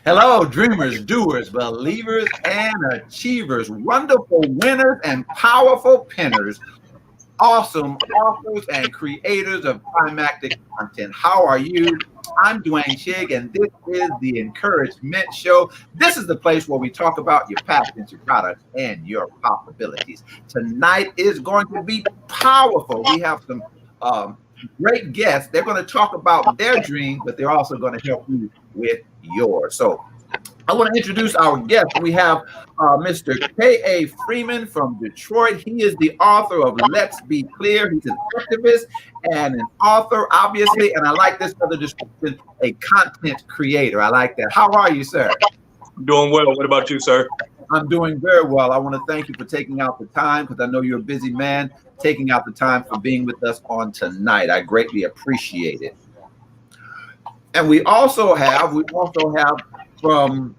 Hello, dreamers, doers, believers, and achievers, wonderful winners and powerful pinners, awesome authors and creators of climactic content. How are you? I'm Dwayne Shigg, and this is the EncourageMINT Show. This is the place where we talk about your passions, your products, and your possibilities. Tonight is going to be powerful. We have some great guests. They're going to talk about their dreams, but they're also going to help you with yours. So I want to introduce our guest. We have Mr. K.A. Freeman from Detroit. He is the author of Let's Be Clear. He's an activist and an author, obviously, and I like this other description, a content creator. I like that. How are you, sir? Doing well. What about you, sir? I'm doing very well. I want to thank you for taking out the time, because I know you're a busy man, taking out the time for being with us on tonight. I greatly appreciate it. And we also have from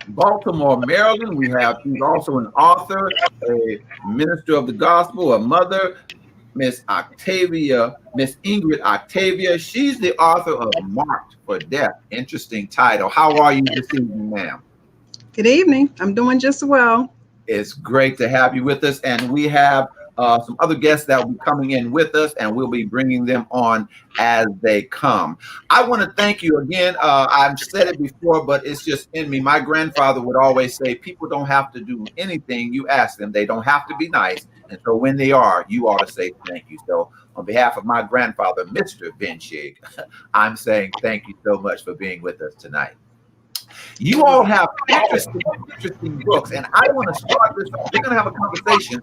Baltimore, Maryland, she's also an author, a minister of the gospel, a mother, Miss Ingrid Octavia. She's the author of Marked for Death. Interesting title. How are you this evening, ma'am? Good evening. I'm doing just well. It's great to have you with us, and we have some other guests that will be coming in with us, and we'll be bringing them on as they come. I want to thank you again. I've said it before, but it's just in me. My grandfather would always say, people don't have to do anything you ask them. They don't have to be nice. And so when they are, you ought to say thank you. So on behalf of my grandfather, Mr. Ben Shigg, I'm saying thank you so much for being with us tonight. You all have interesting books, and I want to start this. We're going to have a conversation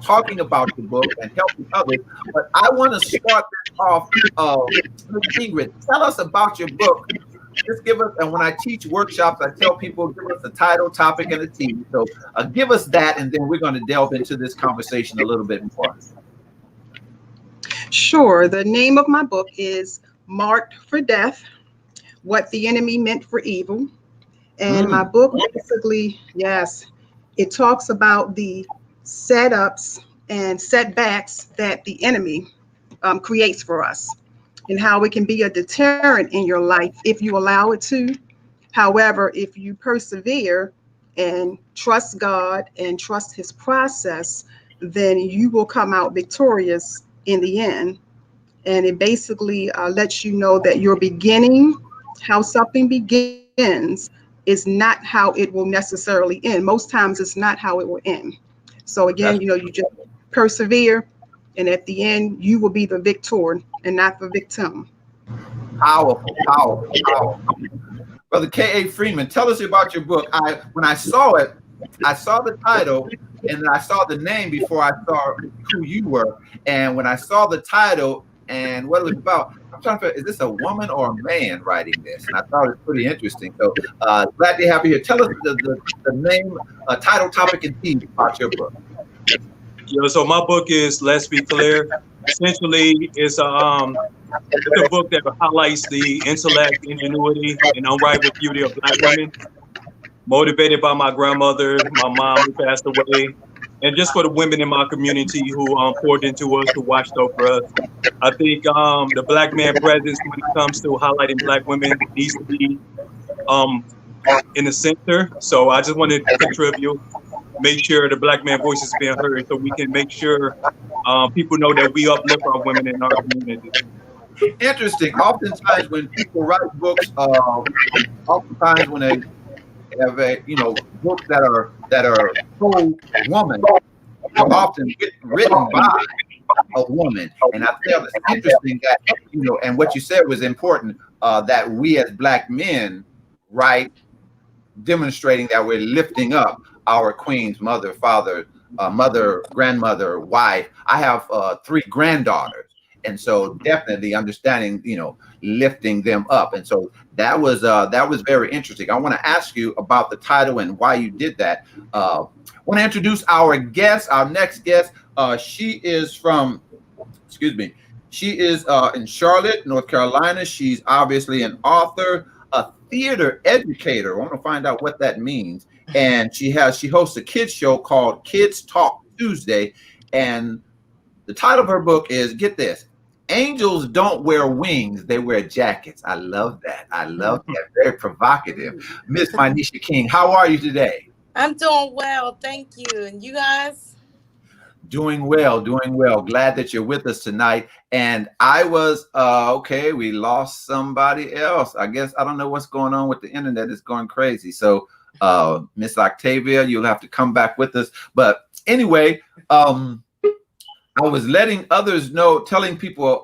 talking about the book and helping others, but I want to start this off. Ingrid, tell us about your book. Just give us, and when I teach workshops, I tell people, give us the title, topic, and the theme. So give us that, and then we're going to delve into this conversation a little bit more. Sure. The name of my book is Marked for Death, What the Enemy Meant for Evil. And my book basically, yes, it talks about the setups and setbacks that the enemy creates for us, and how it can be a deterrent in your life if you allow it to. However, if you persevere and trust God and trust his process, then you will come out victorious in the end. And it basically lets you know that your beginning, how something begins, is not how it will necessarily end. Most times it's not how it will end. So again, you just persevere, and at the end you will be the victor and not the victim. Powerful, powerful, powerful. Brother K.A. Freeman, tell us about your book. When I saw it, I saw the title, and then I saw the name before I saw who you were. And when I saw the title and what it was about, I'm trying to figure, is this a woman or a man writing this? And I thought it was pretty interesting. So glad to have you here. Tell us the name, title, topic, and theme about your book. Yeah, so my book is Let's Be Clear. Essentially, it's a book that highlights the intellect, ingenuity, and unrivaled beauty of Black women. Motivated by my grandmother, my mom who passed away, and just for the women in my community who poured into us, who watched over us. I think the Black man presence, when it comes to highlighting Black women, needs to be in the center. So I just wanted to contribute, make sure the Black man voice is being heard, so we can make sure people know that we uplift our women in our community. Interesting. Oftentimes when people write books, oftentimes when they have books that are pro-woman, they're often written by a woman. And I feel it's interesting that, and what you said was important, that we as Black men write, demonstrating that we're lifting up our queens, mother, father, mother, grandmother, wife. I have 3 granddaughters. And so definitely understanding, lifting them up. And so that was very interesting. I want to ask you about the title and why you did that. I want to introduce our guest, our next guest. She is in Charlotte, North Carolina. She's obviously an author, a theater educator. I want to find out what that means. And she hosts a kids show called Kids Talk Tuesday. And the title of her book is, get this, Angels don't wear wings, they wear jackets. I love that. I love that. Very provocative. Miss Manisha King, how are you today? I'm doing well, thank you. And you guys? Doing well, doing well. Glad that you're with us tonight. And I was okay, we lost somebody else. I guess I don't know what's going on with the internet. It's going crazy. So Miss Octavia, you'll have to come back with us. But anyway, I was letting others know, telling people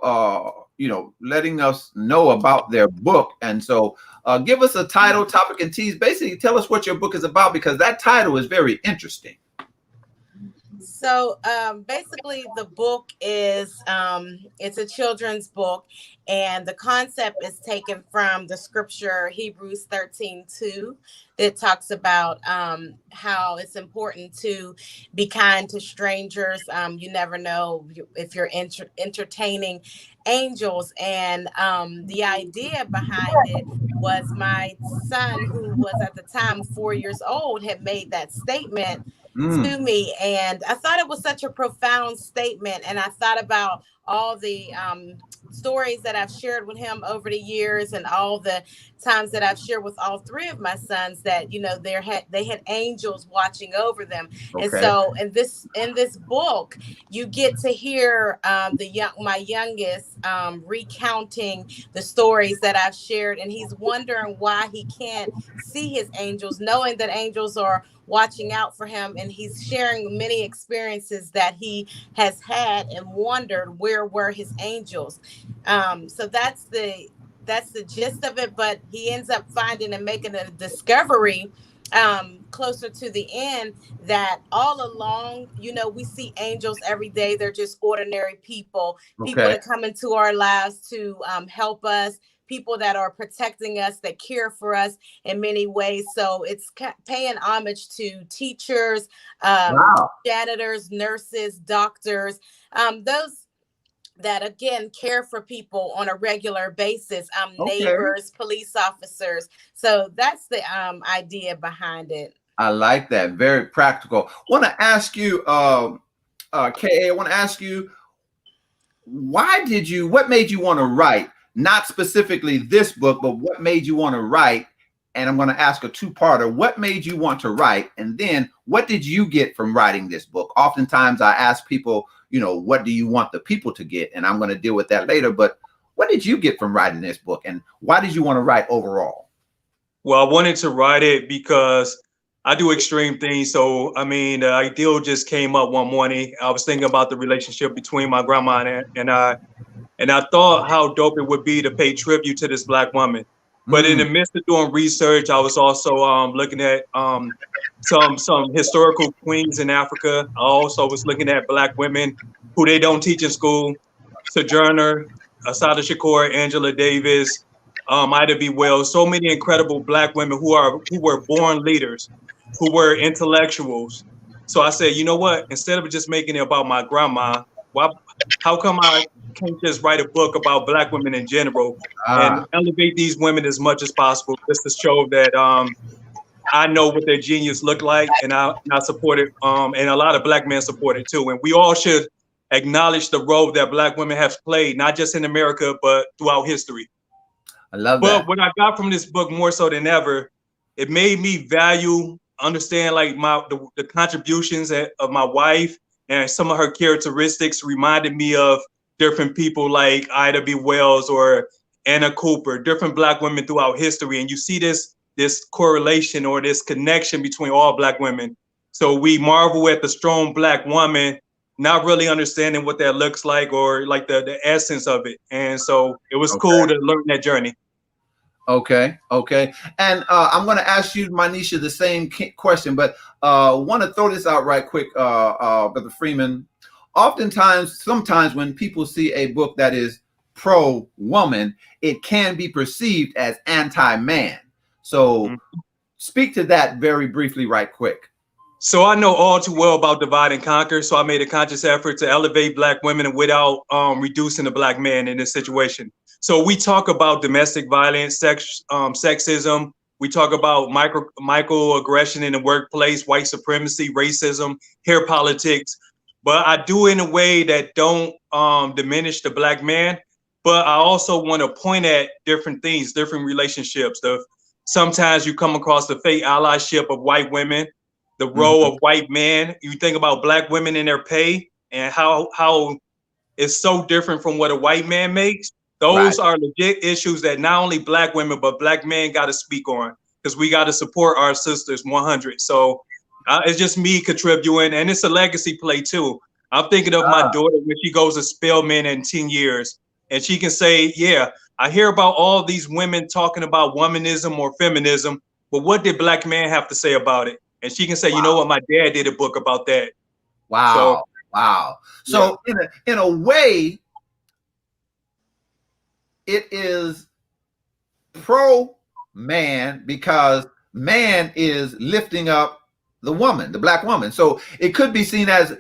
letting us know about their book. And so give us a title, topic, and tease. Basically, tell us what your book is about, because that title is very interesting. So basically, the book is it's a children's book, and the concept is taken from the scripture Hebrews 13:2. It talks about how it's important to be kind to strangers. You never know if you're entertaining angels, and the idea behind it was my son, who was at the time 4 years old, had made that statement to me, and I thought it was such a profound statement. And I thought about all the stories that I've shared with him over the years, and all the times that I've shared with all three of my sons that they had angels watching over them. Okay. And so in this book, you get to hear my youngest recounting the stories that I've shared, and he's wondering why he can't see his angels, knowing that angels are watching out for him, and he's sharing many experiences that he has had and wondered where were his angels. So that's the gist of it. But he ends up finding and making a discovery closer to the end that all along, we see angels every day. They're just ordinary people, people that come into our lives to help us, people that are protecting us, that care for us in many ways. So it's paying homage to teachers, janitors, nurses, doctors, those that, again, care for people on a regular basis, neighbors, police officers. So that's the idea behind it. I like that. Very practical. Want to ask you, K.A., I want to ask you, what made you want to write? Not specifically this book, but what made you want to write? And I'm going to ask a two-parter. What made you want to write? And then what did you get from writing this book? Oftentimes I ask people, what do you want the people to get? And I'm going to deal with that later. But what did you get from writing this book? And why did you want to write overall? Well, I wanted to write it because I do extreme things. So, the ideal just came up one morning. I was thinking about the relationship between my grandma and I. And I thought how dope it would be to pay tribute to this Black woman. But in the midst of doing research, I was also looking at some historical queens in Africa. I also was looking at Black women who they don't teach in school. Sojourner, Assata Shakur, Angela Davis, Ida B. Wells. So many incredible Black women who were born leaders, who were intellectuals. So I said, you know what? Instead of just making it about my grandma, how come I can't just write a book about Black women in general and elevate these women as much as possible, just to show that I know what their genius looked like, and I support it, and a lot of Black men support it too. And we all should acknowledge the role that Black women have played, not just in America, but throughout history. I love that. But what I got from this book more so than ever, it made me understand like the contributions of my wife, and some of her characteristics reminded me of different people like Ida B. Wells or Anna Cooper, different Black women throughout history. And you see this correlation or this connection between all Black women. So we marvel at the strong Black woman, not really understanding what that looks like or like the essence of it. And so it was cool to learn that journey. Okay. And I'm going to ask you, Manisha, the same question, but want to throw this out right quick, Brother Freeman. Sometimes when people see a book that is pro-woman, it can be perceived as anti-man. So speak to that very briefly right quick. So I know all too well about divide and conquer. So I made a conscious effort to elevate Black women without reducing the Black man in this situation. So we talk about domestic violence, sexism. We talk about microaggression in the workplace, white supremacy, racism, hair politics. but I do it in a way that don't diminish the Black man. But I also want to point at different things, different relationships. Sometimes you come across the fake allyship of white women, the role of white men. You think about Black women in their pay and how it's so different from what a white man makes. Those are legit issues that not only Black women, but Black men got to speak on, because we got to support our sisters 100. So it's just me contributing, and it's a legacy play too. I'm thinking of my daughter when she goes to Spelman in 10 years, and she can say, yeah, I hear about all these women talking about womanism or feminism, but what did Black men have to say about it? And she can say, you know what, my dad did a book about that. Wow. So in a way, it is pro man, because man is lifting up the woman, the Black woman. So it could be seen as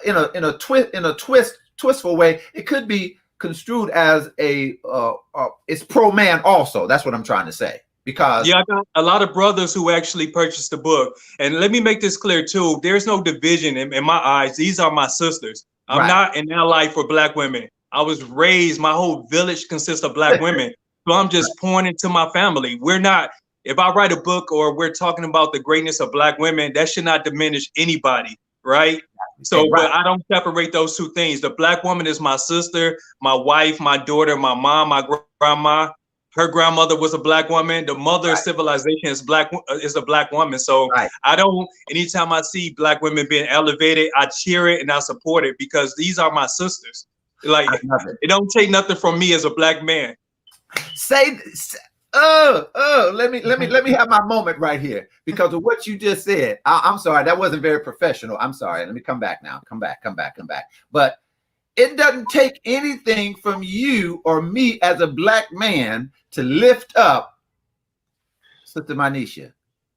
in a twistful way. It could be construed as it's pro man also. That's what I'm trying to say. Because I got a lot of brothers who actually purchased the book. And let me make this clear too. There's no division in my eyes. These are my sisters. I'm not an ally for Black women. I was raised, my whole village consists of Black women. So I'm just pointing to my family. We're not, if I write a book or we're talking about the greatness of Black women, that should not diminish anybody, right? So but I don't separate those two things. The Black woman is my sister, my wife, my daughter, my mom, my grandma. Her grandmother was a Black woman. The mother of civilization is a Black woman. So I don't, anytime I see Black women being elevated, I cheer it and I support it, because these are my sisters. Like, it don't take nothing from me as a Black man. Let me have my moment right here, because of what you just said. I'm sorry, that wasn't very professional. I'm sorry. Let me come back now. Come back. But it doesn't take anything from you or me as a Black man to lift up Sister Manisha,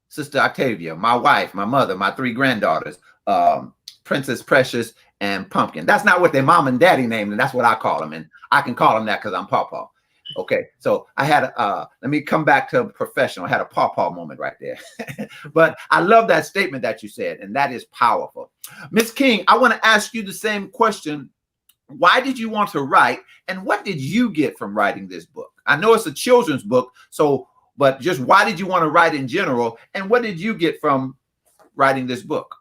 Sister Octavia, my wife, my mother, my 3 granddaughters, Princess Precious and Pumpkin. That's not what their mom and daddy named, and that's what I call them. And I can call them that because I'm Pawpaw. Okay, so I had let me come back to professional. I had a pawpaw moment right there. But I love that statement that you said, and that is powerful. Miss King, I want to ask you the same question. Why did you want to write, and what did you get from writing this book? I know it's a children's book, so but just why did you want to write in general, and what did you get from writing this book?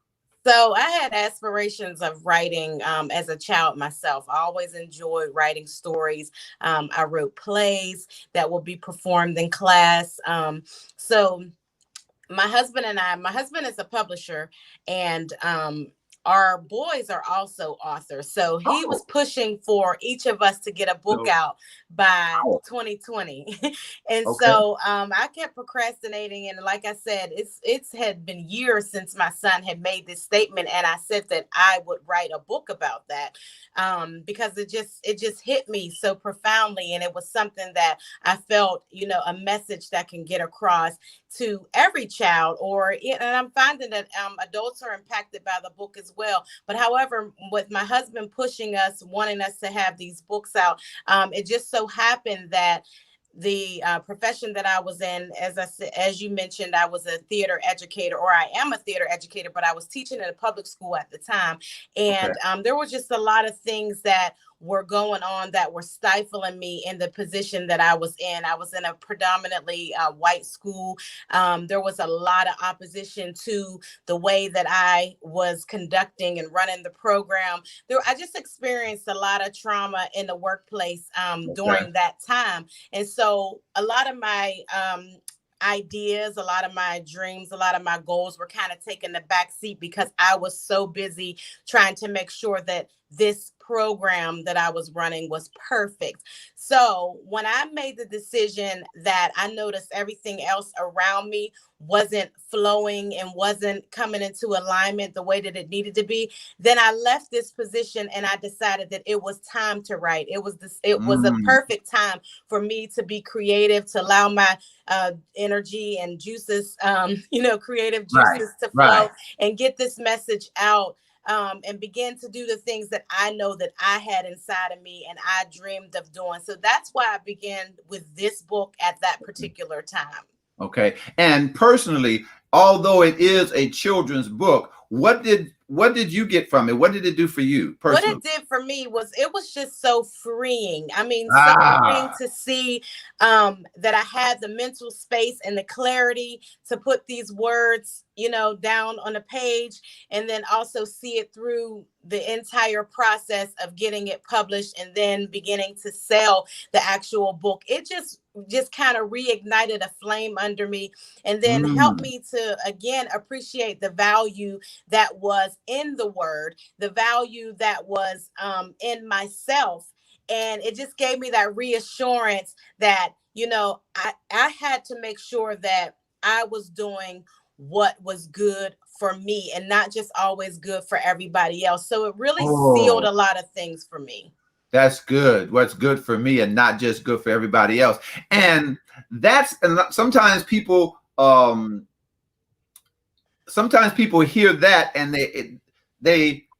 So I had aspirations of writing as a child myself. I always enjoyed writing stories. I wrote plays that will be performed in class. So my husband is a publisher, and our boys are also authors. So he was pushing for each of us to get a book out by 2020. And so I kept procrastinating. And like I said, it's had been years since my son had made this statement. And I said that I would write a book about that because it just hit me so profoundly. And it was something that I felt, a message that can get across to every child, and I'm finding that adults are impacted by the book as well. But however, with my husband pushing us, wanting us to have these books out, it just so happened that the profession that I was in, as you mentioned, I was a theater educator, or I am a theater educator, but I was teaching in a public school at the time. And there was just a lot of things that were going on that were stifling me in the position that I was in. I was in a predominantly white school. There was a lot of opposition to the way that I was conducting and running the program. I just experienced a lot of trauma in the workplace during that time. And so a lot of my ideas, a lot of my dreams, a lot of my goals were kind of taking the back seat because I was so busy trying to make sure that this program that I was running was perfect. So when I made the decision that I noticed everything else around me wasn't flowing and wasn't coming into alignment the way that it needed to be, then I left this position and I decided that it was time to write. It was a perfect time for me to be creative, to allow my energy and juices, creative juices to flow and get this message out. And begin to do the things that I know that I had inside of me and I dreamed of doing. So that's why I began with this book at that particular time. Okay. And personally, although it is a children's book, what did what did you get from it? What did it do for you personally? What it did for me was it was just so freeing. I mean, so freeing to see that I had the mental space and the clarity to put these words, down on a page, and then also see it through the entire process of getting it published and then beginning to sell the actual book. It just kind of reignited a flame under me, and then helped me to again appreciate the value that was in the word, the value that was in myself. And it just gave me that reassurance that, I had to make sure that I was doing what was good for me and not just always good for everybody else. So it really sealed a lot of things for me. That's good. What's good for me and not just good for everybody else. And sometimes people hear that and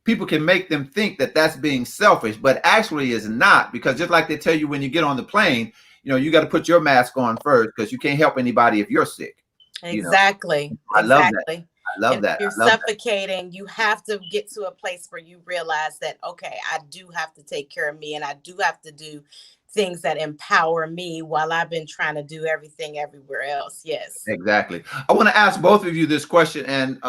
people can make them think that that's being selfish, but actually is not, because just like they tell you when you get on the plane, you got to put your mask on first because you can't help anybody if you're sick. Exactly. I love that. I love that. If you're suffocating, you have to get to a place where you realize that, okay, I do have to take care of me and I do have to do things that empower me while I've been trying to do everything everywhere else. Yes. Exactly. I want to ask both of you this question, and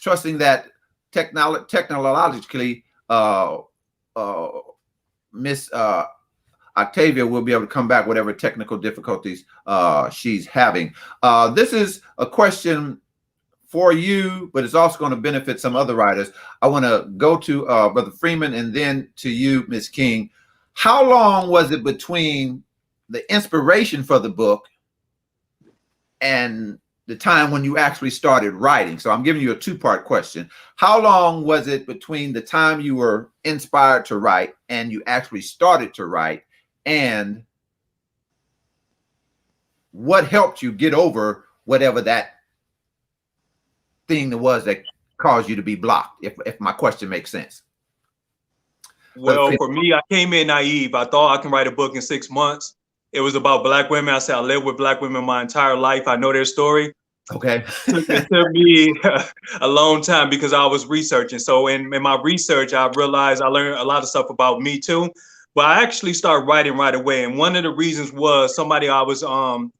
trusting that technologically, Miss Octavia will be able to come back whatever technical difficulties she's having. This is a question for you, but it's also going to benefit some other writers. I want to go to Brother Freeman and then to you, Miss King. How long was it between the inspiration for the book and the time when you actually started writing? So I'm giving you a two-part question. How long was it between the time you were inspired to write and you actually started to write? And what helped you get over whatever that thing was that caused you to be blocked, if my question makes sense? Well, for me, I came in naive. I thought I can write a book in 6 months. It was about Black women. I said, I lived with Black women my entire life. I know their story. Okay. It took me a long time because I was researching. So in my research, I realized I learned a lot of stuff about me too. But I actually started writing right away. And one of the reasons was somebody I was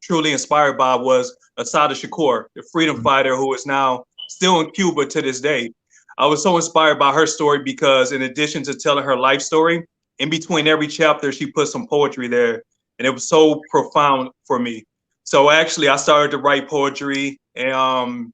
truly inspired by was Assata Shakur, the freedom fighter who is now still in Cuba to this day. I was so inspired by her story because in addition to telling her life story, in between every chapter, she put some poetry there. And it was so profound for me. So actually, I started to write poetry and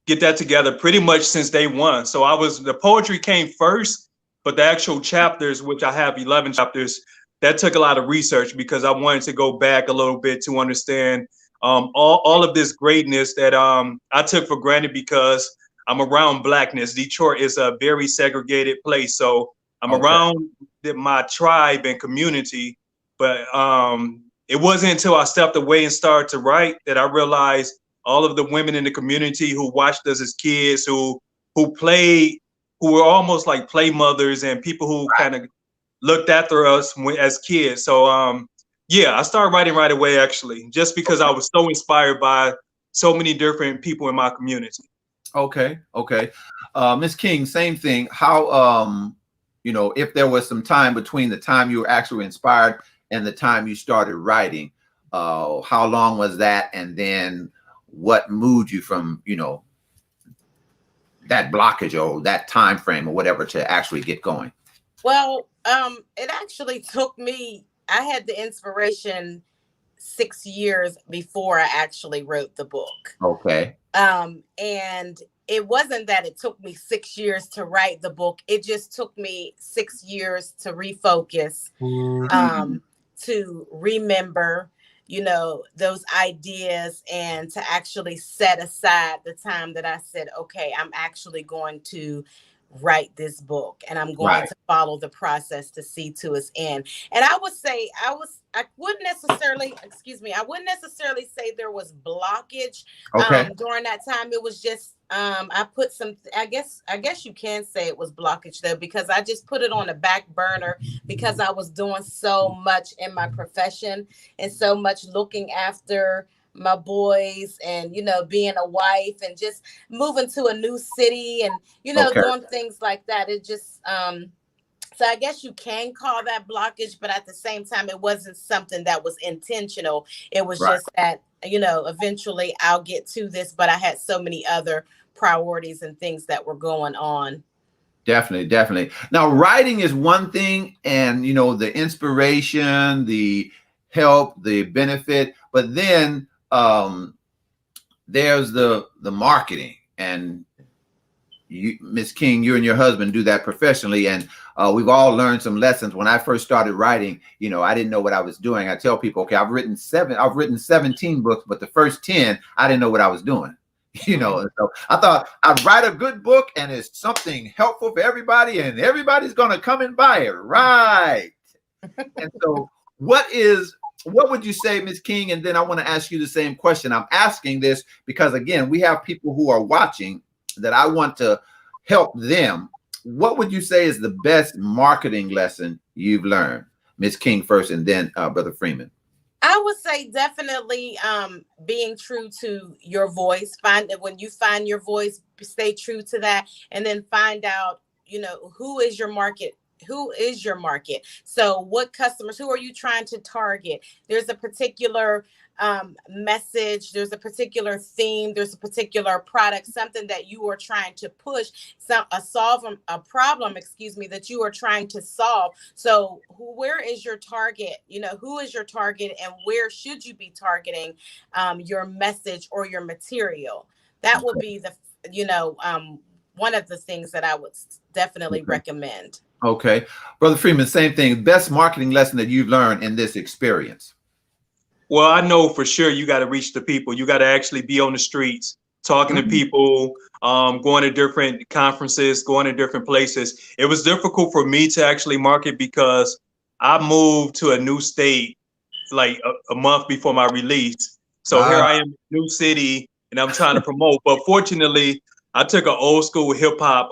get that together pretty much since day one. So the poetry came first, but the actual chapters, which I have 11 chapters, that took a lot of research because I wanted to go back a little bit to understand all of this greatness that I took for granted because I'm around Blackness. Detroit is a very segregated place. So I'm around my tribe and community, but it wasn't until I stepped away and started to write that I realized all of the women in the community who watched us as kids, who were almost like play mothers and people who kind of looked after us as kids. So yeah, I started writing right away, actually, just because I was so inspired by so many different people in my community. Okay. Miss King, same thing. How, if there was some time between the time you were actually inspired and the time you started writing, how long was that? And then what moved you from, that blockage or that time frame or whatever to actually get going? Well, it actually took me, I had the inspiration 6 years before I actually wrote the book. Okay. And it wasn't that it took me 6 years to write the book. It just took me 6 years to refocus, to remember, those ideas and to actually set aside the time that I said, okay, I'm actually going to write this book and I'm going to follow the process to see to its end. And I would say I wouldn't necessarily say there was blockage during that time. It was just I put some, I guess you can say it was blockage though, because I just put it on the back burner because I was doing so much in my profession and so much looking after my boys, and being a wife, and just moving to a new city, and Okay. doing things like that. It just so I guess you can call that blockage, but at the same time, it wasn't something that was intentional. It was Right. just that, eventually I'll get to this, but I had so many other priorities and things that were going on. Definitely, definitely. Now, writing is one thing, and the inspiration, the help, the benefit, but then there's the marketing, and you, Miss King, you and your husband do that professionally, and we've all learned some lessons. When I first started writing, I didn't know what I was doing. I tell people, okay, I've written 17 books, but the first 10, I didn't know what I was doing. And so I thought I'd write a good book, and it's something helpful for everybody, and everybody's going to come and buy it, right? And so, what would you say, Ms. King? And then I want to ask you the same question. I'm asking this because, again, we have people who are watching that I want to help them. What would you say is the best marketing lesson you've learned? Ms. King first, and then Brother Freeman. I would say definitely being true to your voice. Find that when you find your voice, stay true to that, and then find out, who is your market. Who is your market? So what customers, who are you trying to target? There's a particular message, there's a particular theme, there's a particular product, something that you are trying to push, a problem, that you are trying to solve. So where is your target? Who is your target, and where should you be targeting your message or your material? That would be the one of the things that I would definitely recommend. Okay. Brother Freeman, same thing. Best marketing lesson that you've learned in this experience? Well, I know for sure you got to reach the people. You got to actually be on the streets, talking to people, going to different conferences, going to different places. It was difficult for me to actually market because I moved to a new state like a month before my release. So here I am, new city, and I'm trying to promote. But fortunately, I took an old school hip hop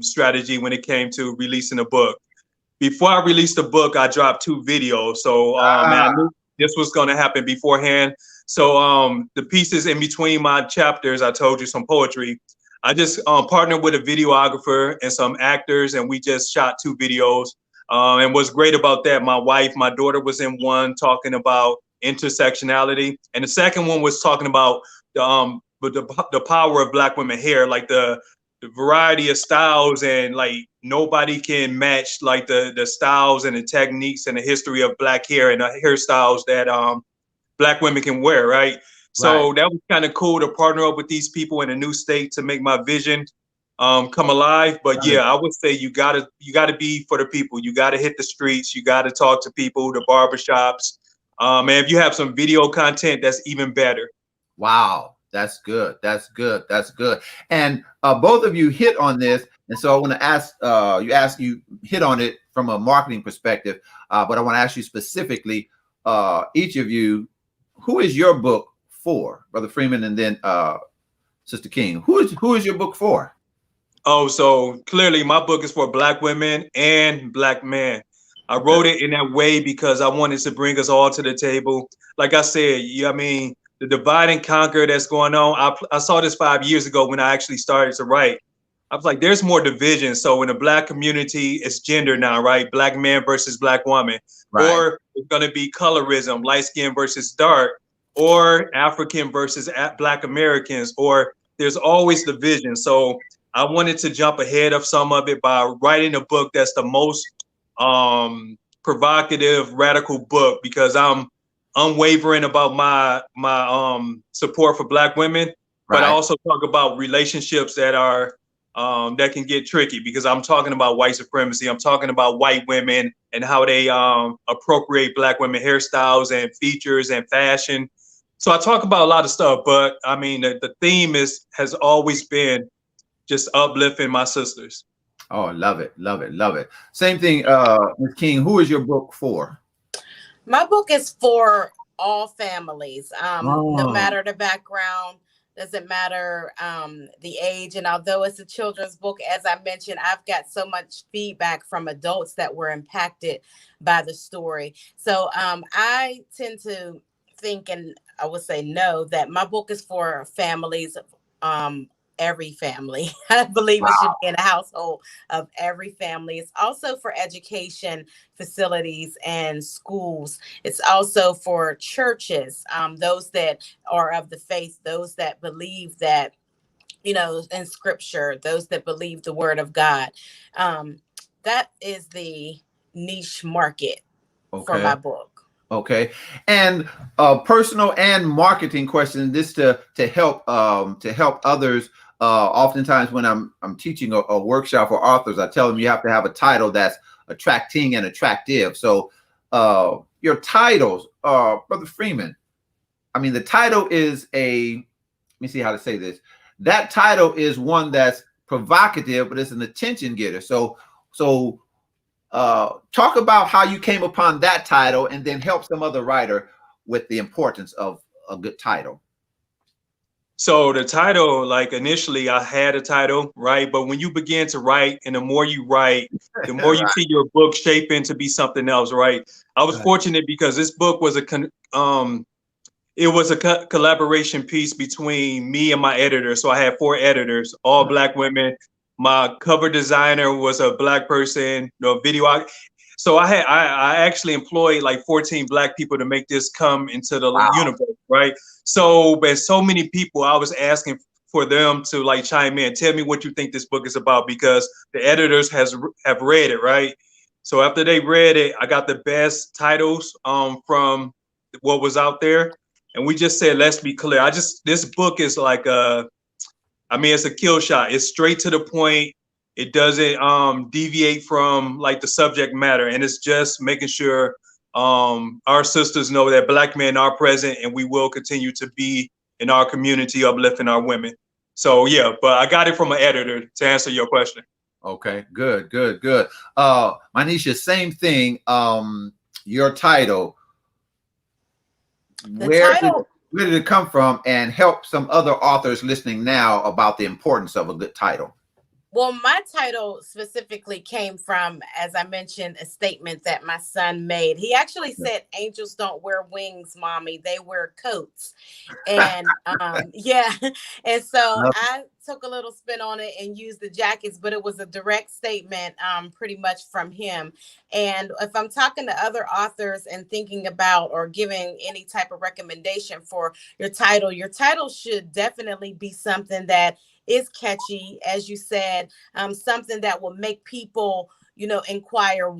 strategy when it came to releasing a book. Before I released the book, I dropped 2 videos. So and I knew this was going to happen beforehand. So the pieces in between my chapters, I told you some poetry. I just partnered with a videographer and some actors, and we just shot 2 videos. And what's great about that, my daughter was in one talking about intersectionality, and the second one was talking about the power of Black women hair, like the variety of styles, and like nobody can match like the styles and the techniques and the history of Black hair and the hairstyles that Black women can wear, right? So that was kind of cool to partner up with these people in a new state to make my vision come alive. But yeah, I would say you gotta be for the people. You gotta hit the streets. You gotta talk to people, the barbershops. And if you have some video content, that's even better. Wow, that's good. That's good. That's good. And both of you hit on this, and so I want to ask you hit on it from a marketing perspective, but I want to ask you specifically, each of you, who is your book for? Brother Freeman, and then Sister King. Who is your book for? Oh, so clearly my book is for Black women and Black men. I wrote it in that way because I wanted to bring us all to the table. Like I said, the divide and conquer that's going on. I saw this 5 years ago when I actually started to write. I was like, there's more division. So in the Black community, it's gender now, right? Black man versus Black woman. Right. Or it's going to be colorism, light skin versus dark, or African versus Black Americans, or there's always division. So I wanted to jump ahead of some of it by writing a book that's the most provocative, radical book, because I'm unwavering about my support for Black women, but I also talk about relationships that are that can get tricky, because I'm talking about white supremacy. I'm talking about white women and how they appropriate Black women hairstyles and features and fashion. So I talk about a lot of stuff, but I mean the theme has always been just uplifting my sisters. Oh, love it, love it, love it. Same thing, Ms. King. Who is your book for? My book is for all families, no matter the background, doesn't matter the age. And although it's a children's book, as I mentioned, I've got so much feedback from adults that were impacted by the story. So I tend to think and I would say know that my book is for families, every family. I believe it should be in a household of every family. It's also for education facilities and schools. It's also for churches, those that are of the faith, those that believe that, in scripture, those that believe the word of God. That is the niche market for my book. Okay. And personal and marketing question, this to help others. Oftentimes when I'm teaching a workshop for authors, I tell them you have to have a title that's attracting and attractive. So your titles, Brother Freeman, I mean, the title is let me see how to say this. That title is one that's provocative, but it's an attention getter. So talk about how you came upon that title, and then help some other writer with the importance of a good title. So the title, like initially I had a title, right? But when you begin to write, and the more you write, the more you see your book shape into be something else, right? I was fortunate because this book was a collaboration piece between me and my editor. So I had 4 editors, all Black women. My cover designer was a Black person, video. So I actually employed like 14 Black people to make this come into the universe, right? So, but so many people, I was asking for them to like chime in, tell me what you think this book is about, because the editors have read it, right? So after they read it, I got the best titles from what was out there. And we just said, let's be clear. This book is like it's a kill shot. It's straight to the point. It doesn't deviate from like the subject matter. And it's just making sure our sisters know that Black men are present, and we will continue to be in our community, uplifting our women. So yeah, but I got it from an editor to answer your question. Okay, good. Manisha, same thing. Your title. Where did it come from? And help some other authors listening now about the importance of a good title. Well, my title specifically came from, as I mentioned, a statement that my son made. He actually said, "Angels don't wear wings, mommy. They wear coats." And yeah. And so I took a little spin on it and used the jackets, but it was a direct statement pretty much from him. And if I'm talking to other authors and thinking about or giving any type of recommendation for your title should definitely be something that is catchy, as you said, something that will make people, inquire,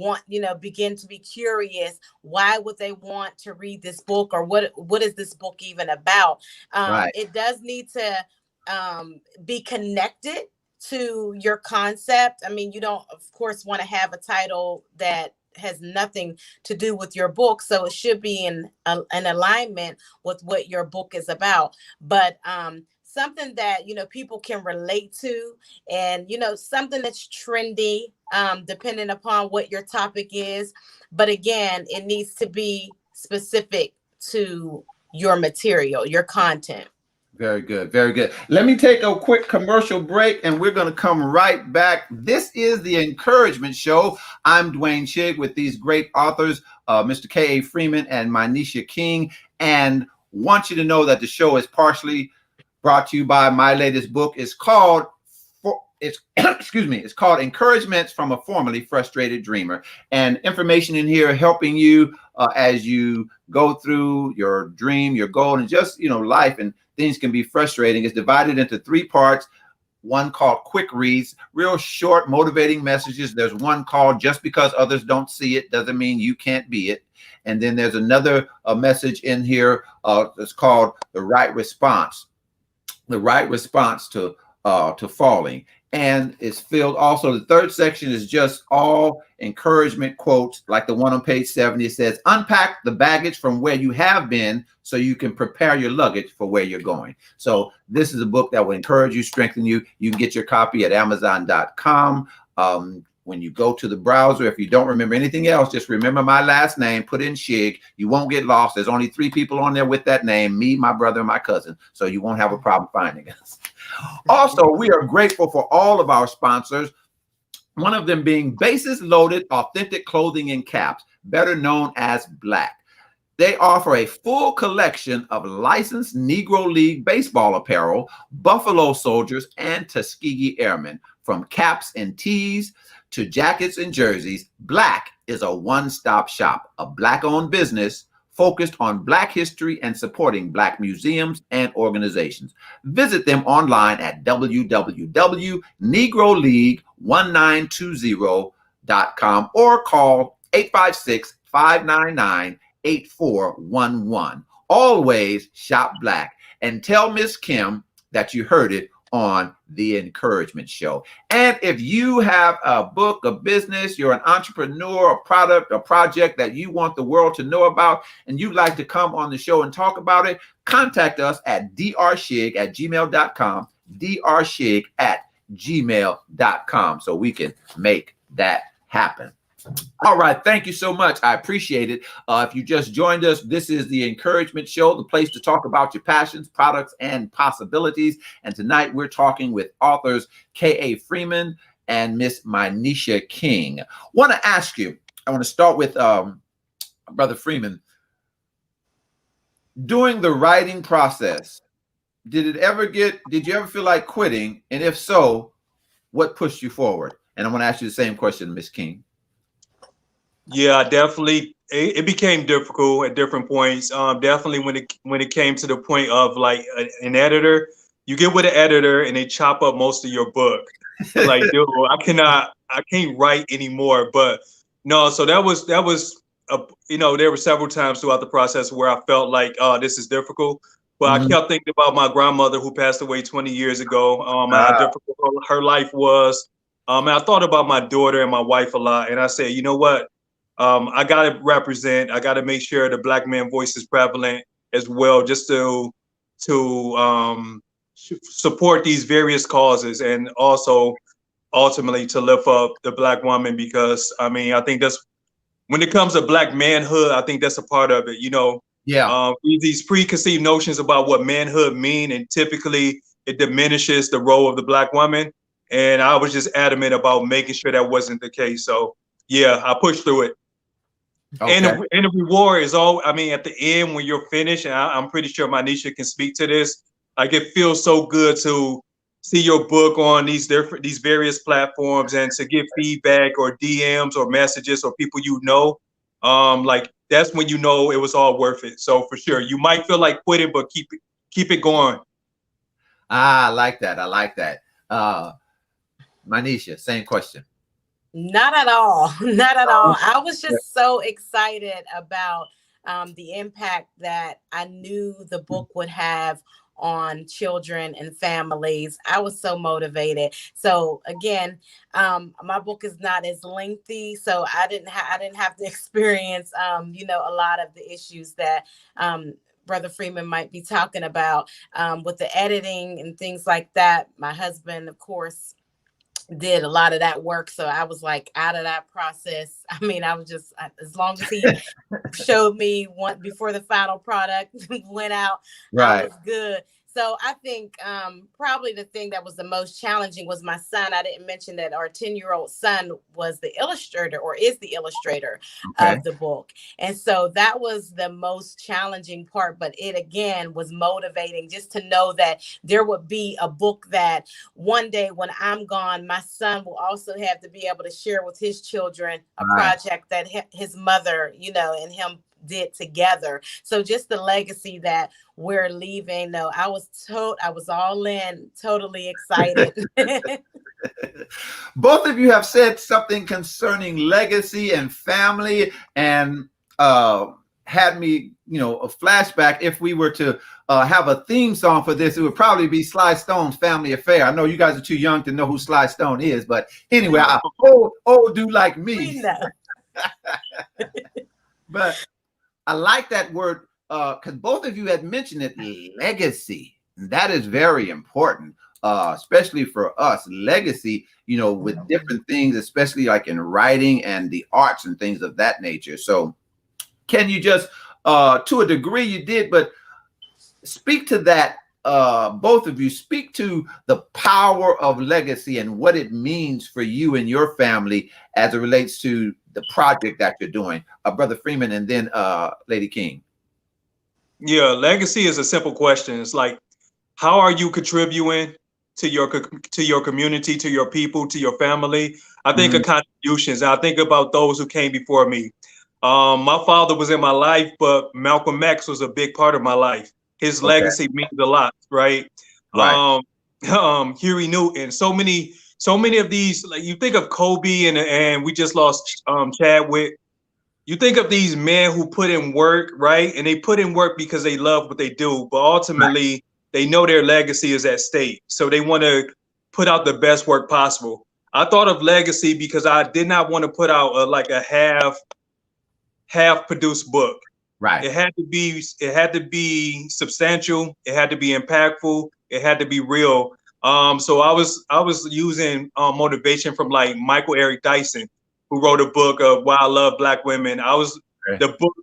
begin to be curious. Why would they want to read this book, or what is this book even about? It does need to be connected to your concept. I mean, you don't, of course, want to have a title that has nothing to do with your book. So it should be in an alignment with what your book is about. But something that, people can relate to, and, something that's trendy, depending upon what your topic is. But again, it needs to be specific to your material, your content. Very good. Very good. Let me take a quick commercial break, and we're going to come right back. This is the Encouragement Show. I'm Dwayne Shigg with these great authors, Mr. K.A. Freeman and Manisha King, and want you to know that the show is partially brought to you by my latest book. It's called it's called Encouragements from a Formerly Frustrated Dreamer. And information in here helping you as you go through your dream, your goal, and just, life, and things can be frustrating. It's divided into 3 parts. One called Quick Reads, real short, motivating messages. There's one called Just Because Others Don't See It Doesn't Mean You Can't Be It. And then there's another message in here that's called The Right Response. The right response to falling. And it's filled also, the 3rd section is just all encouragement quotes, like the one on page 70. It says, unpack the baggage from where you have been so you can prepare your luggage for where you're going. So this is a book that will encourage you, strengthen you. You can get your copy at Amazon.com. When you go to the browser, if you don't remember anything else, just remember my last name, put in Shigg. You won't get lost. There's only 3 people on there with that name, me, my brother, and my cousin. So you won't have a problem finding us. Also, we are grateful for all of our sponsors, one of them being Bases Loaded Authentic Clothing and Caps, better known as Black. They offer a full collection of licensed Negro League baseball apparel, Buffalo Soldiers, and Tuskegee Airmen. From caps and tees to jackets and jerseys, Black is a one-stop shop, a Black-owned business focused on Black history and supporting Black museums and organizations. Visit them online at www.negroleague1920.com or call 856-599-8411. Always shop Black, and tell Miss Kim that you heard it on the Encouragement Show. And if you have a book, a business, you're an entrepreneur, a product, a project that you want the world to know about, and you'd like to come on the show and talk about it, contact us at drshigg@gmail.com, drshigg@gmail.com, so we can make that happen. All right. Thank you so much. I appreciate it. If you just joined us, this is the Encouragement Show, the place to talk about your passions, products, and possibilities. And tonight we're talking with authors K.A. Freeman and Miss Mynisha King. Want to ask you, I want to start with Brother Freeman. During the writing process, did you ever feel like quitting? And if so, what pushed you forward? And I want to ask you the same question, Miss King. Yeah, definitely. It became difficult at different points. Definitely when it came to the point of like an editor, you get with an editor and they chop up most of your book. Like, dude, I can't write anymore. But no, so that was there were several times throughout the process where I felt like, oh, this is difficult. But I kept thinking about my grandmother who passed away 20 years ago. How difficult her life was. And I thought about my daughter and my wife a lot. And I said, you know what? I got to represent. I got to make sure the Black man voice is prevalent as well, just to support these various causes, and also ultimately to lift up the Black woman. Because I mean, I think that's when it comes to Black manhood, I think that's a part of it. You know, these preconceived notions about what manhood mean, and typically it diminishes the role of the Black woman. And I was just adamant about making sure that wasn't the case. So yeah, I pushed through it. Okay. And the reward is all, I mean, at the end when you're finished, and I'm pretty sure Mynisha can speak to this, like it feels so good to see your book on these various platforms and to get feedback or DMs or messages or people you know. Like that's when you know it was all worth it. So for sure, you might feel like quitting, but keep it going. I like that. I like that. Mynisha, same question. Not at all. Not at all. I was just so excited about the impact that I knew the book would have on children and families. I was so motivated. So again, my book is not as lengthy, so I didn't have to experience a lot of the issues that Brother Freeman might be talking about with the editing and things like that. My husband, of course, did a lot of that work, so I was like out of that process. I mean, I was just, as long as he showed me one before the final product went out, I was good. So I think probably the thing that was the most challenging was my son. I didn't mention that our 10-year-old son was the illustrator, or is the illustrator of the book. And so that was the most challenging part. But it, again, was motivating just to know that there would be a book that one day when I'm gone, my son will also have to be able to share with his children a project that his mother, and him did together. So just the legacy that we're leaving. No, I was all in, totally excited. Both of you have said something concerning legacy and family, and had me, a flashback. If we were to have a theme song for this, it would probably be Sly Stone's Family Affair. I know you guys are too young to know who Sly Stone is, but anyway, old do like me. But I like that word because both of you had mentioned it, legacy. That is very important, especially for us. Legacy, with different things, especially like in writing and the arts and things of that nature. So can you just, to a degree you did, but speak to that, both of you, speak to the power of legacy and what it means for you and your family as it relates to the project that you're doing. Brother Freeman and then Lady King. Yeah, legacy is a simple question. It's like, how are you contributing to your community, to your people, to your family? I think of contributions. I think about those who came before me. My father was in my life, but Malcolm X was a big part of my life. His Okay. legacy means a lot, right? Right. Huey Newton. So many of these. Like you think of Kobe, and we just lost Chadwick. You think of these men who put in work, right? And they put in work because they love what they do, but ultimately they know their legacy is at stake. So they want to put out the best work possible. I thought of legacy because I did not want to put out like a half produced book. Right. It had to be substantial. It had to be impactful. It had to be real. So I was using motivation from like Michael Eric Dyson, who wrote a book of Why I Love Black Women. I was the book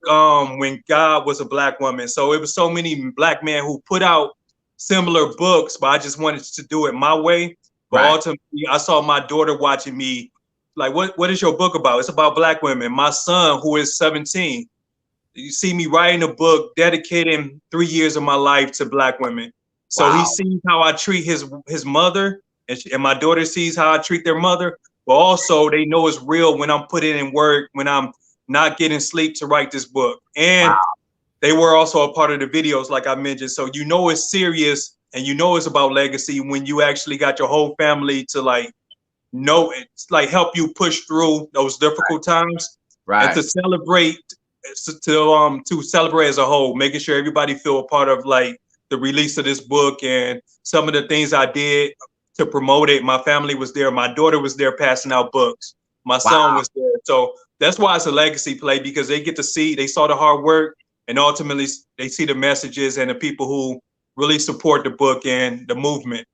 When God Was a Black Woman. So it was so many Black men who put out similar books, but I just wanted to do it my way. But ultimately, I saw my daughter watching me, like, what is your book about? It's about Black women. My son, who is 17, you see me writing a book dedicating 3 years of my life to Black women. So he sees how I treat his mother, and my daughter sees how I treat their mother. But also they know it's real when I'm putting in work, when I'm not getting sleep to write this book. And they were also a part of the videos, like I mentioned. So you know it's serious, and you know it's about legacy when you actually got your whole family to like know it's like help you push through those difficult times, and to celebrate to celebrate as a whole, making sure everybody feel a part of like the release of this book and some of the things I did to promote it. My family was there. My daughter was there passing out books. My son was there. So that's why it's a legacy play, because they get to see, they saw the hard work, and ultimately they see the messages and the people who really support the book and the movement.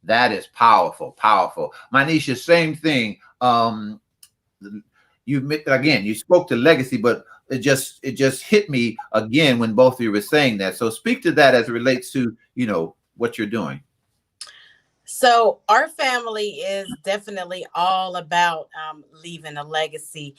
That is powerful, powerful. Manisha, same thing. You spoke to legacy, but it just hit me again when both of you were saying that. So speak to that as it relates to, you know, what you're doing. So our family is definitely all about leaving a legacy.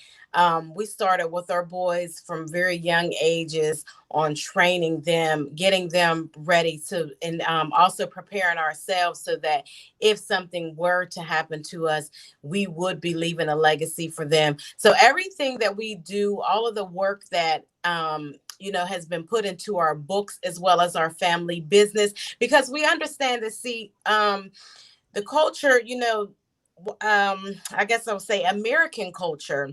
We started with our boys from very young ages on training them, getting them ready to, and also preparing ourselves so that if something were to happen to us, we would be leaving a legacy for them. So everything that we do, all of the work that you know, has been put into our books as well as our family business, because we understand that, see, the culture, you know, I guess I would say American culture,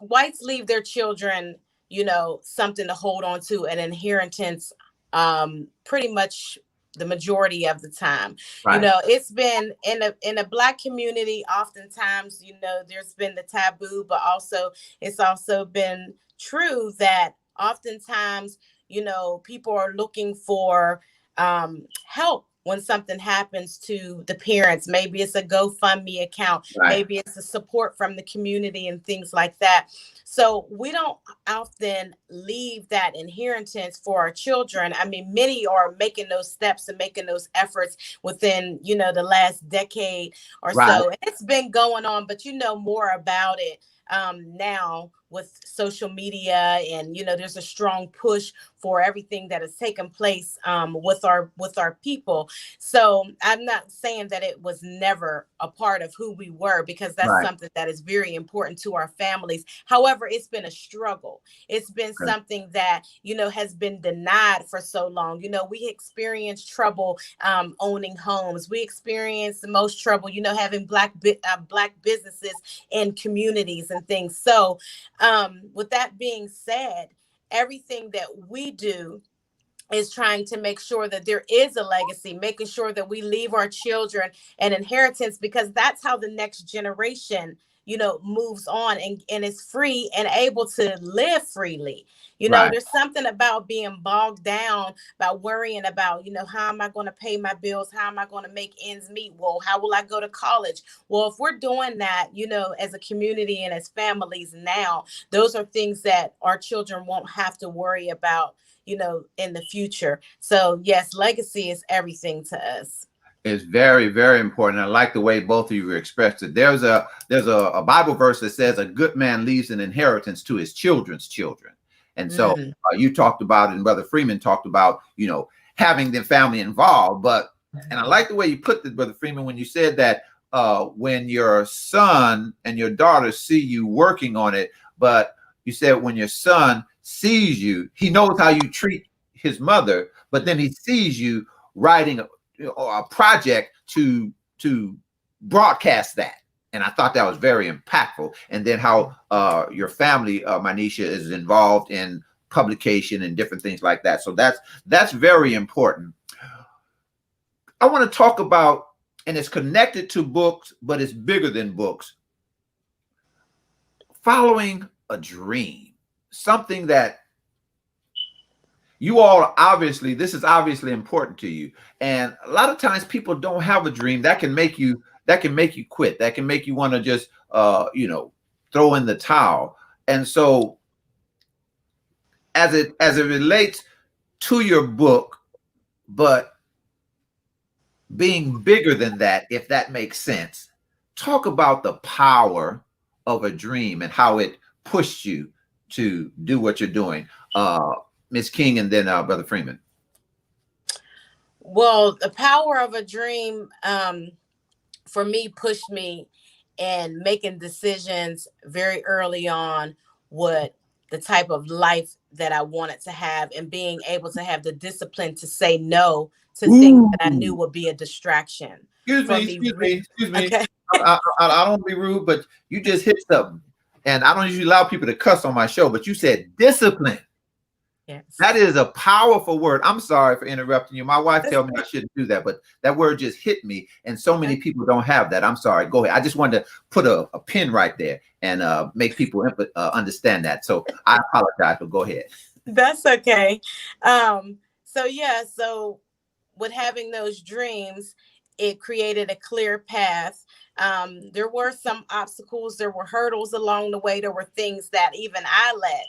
whites leave their children, you know, something to hold on to, an inheritance, pretty much the majority of the time. You know, it's been in a Black community, oftentimes, you know, there's been the taboo, but also it's also been true that oftentimes, you know, people are looking for help when something happens to the parents. Maybe it's a GoFundMe account, maybe it's a support from the community and things like that. So we don't often leave that inheritance for our children. I mean, many are making those steps and making those efforts within, you know, the last decade or so. And it's been going on, but you know more about it now with social media, and you know, there's a strong push for everything that has taken place with our people. So I'm not saying that it was never a part of who we were, because that's something that is very important to our families. However, it's been a struggle. It's been something that, you know, has been denied for so long. You know, we experienced trouble owning homes. We experienced the most trouble, you know, having black businesses in communities and things. So with that being said, everything that we do is trying to make sure that there is a legacy, making sure that we leave our children an inheritance, because that's how the next generation, you know, moves on and is free and able to live freely. You know, there's something about being bogged down, about worrying about, you know, how am I going to pay my bills? How am I going to make ends meet? Well, how will I go to college? Well, if we're doing that, you know, as a community and as families now, those are things that our children won't have to worry about, you know, in the future. So yes, legacy is everything to us. It's very, very important. I like the way both of you expressed it. There's a Bible verse that says a good man leaves an inheritance to his children's children. And so you talked about it, and Brother Freeman talked about, you know, having the family involved. But, and I like the way you put this, Brother Freeman, when you said that when your son and your daughter see you working on it, but you said when your son sees you, he knows how you treat his mother, but then he sees you writing a project to broadcast that. And I thought that was very impactful. And then how your family, Manisha, is involved in publication and different things like that. So that's very important. I want to talk about, and it's connected to books, but it's bigger than books. Following a dream, something that you all obviously, this is obviously important to you. And a lot of times people don't have a dream that can make you quit, that can make you want to just you know, throw in the towel. And so as it relates to your book, but being bigger than that, if that makes sense, talk about the power of a dream and how it pushed you to do what you're doing. Ms. King, and then Brother Freeman. Well, the power of a dream for me pushed me in making decisions very early on what the type of life that I wanted to have, and being able to have the discipline to say no to things that I knew would be a distraction. Excuse me. Okay. I don't want to be rude, but you just hit something. And I don't usually allow people to cuss on my show, but you said discipline. Yes. That is a powerful word. I'm sorry for interrupting you. My wife tells me I shouldn't do that, but that word just hit me. And so many people don't have that. I'm sorry. Go ahead. I just wanted to put a pin right there and make people understand that. So I apologize, but go ahead. That's okay. So with having those dreams, it created a clear path. There were some obstacles, there were hurdles along the way, there were things that even I let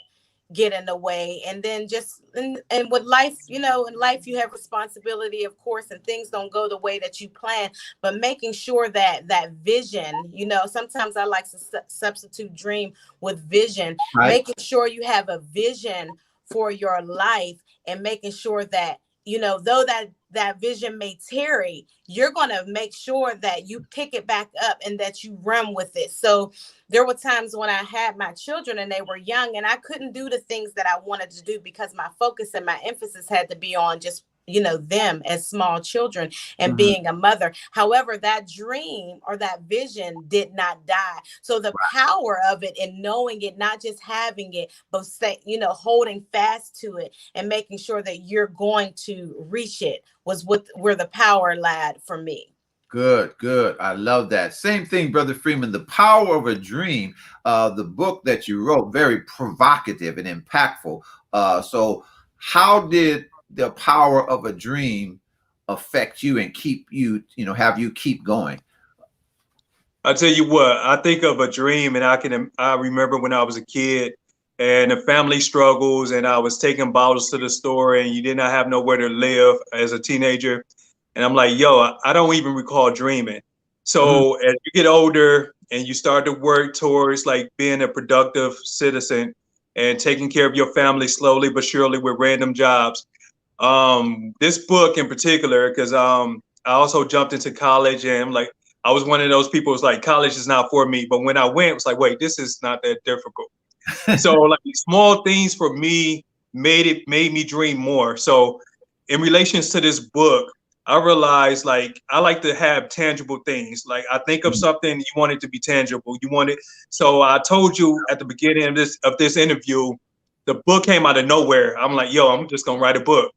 get in the way. And then just and with life, you know, in life you have responsibility, of course, and things don't go the way that you plan, but making sure that that vision, you know, sometimes I like to substitute dream with vision, right? Making sure you have a vision for your life, and making sure that, you know, though that vision may tarry, you're going to make sure that you pick it back up and that you run with it. So there were times when I had my children and they were young and I couldn't do the things that I wanted to do because my focus and my emphasis had to be on just, you know, them as small children and being a mother. However, that dream or that vision did not die. So the power of it and knowing it, not just having it, but holding fast to it and making sure that you're going to reach it was where the power lied for me. Good. I love that. Same thing, Brother Freeman, the power of a dream, the book that you wrote, very provocative and impactful. So how did the power of a dream affect you and keep you, have you keep going? I'll tell you what, I think of a dream, and I remember when I was a kid and the family struggles, and I was taking bottles to the store, and you did not have nowhere to live as a teenager. And I'm like, yo, I don't even recall dreaming. So as you get older and you start to work towards like being a productive citizen and taking care of your family slowly but surely with random jobs, this book in particular, because I also jumped into college, and like I was one of those people who's like, college is not for me. But when I went, it was like, wait, this is not that difficult. So like small things for me made me dream more. So in relations to this book, I realized like I like to have tangible things. Like I think of something, you want it to be tangible. You want it. So I told you at the beginning of this interview, the book came out of nowhere. I'm like, yo, I'm just gonna write a book.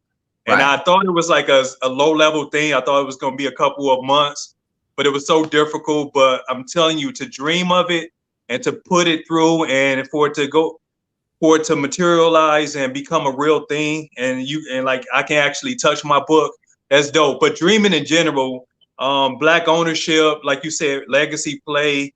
And I thought it was like a low level thing. I thought it was gonna be a couple of months, but it was so difficult. But I'm telling you, to dream of it and to put it through and for it to materialize and become a real thing, and like I can actually touch my book. That's dope. But dreaming in general, Black ownership, like you said, legacy play,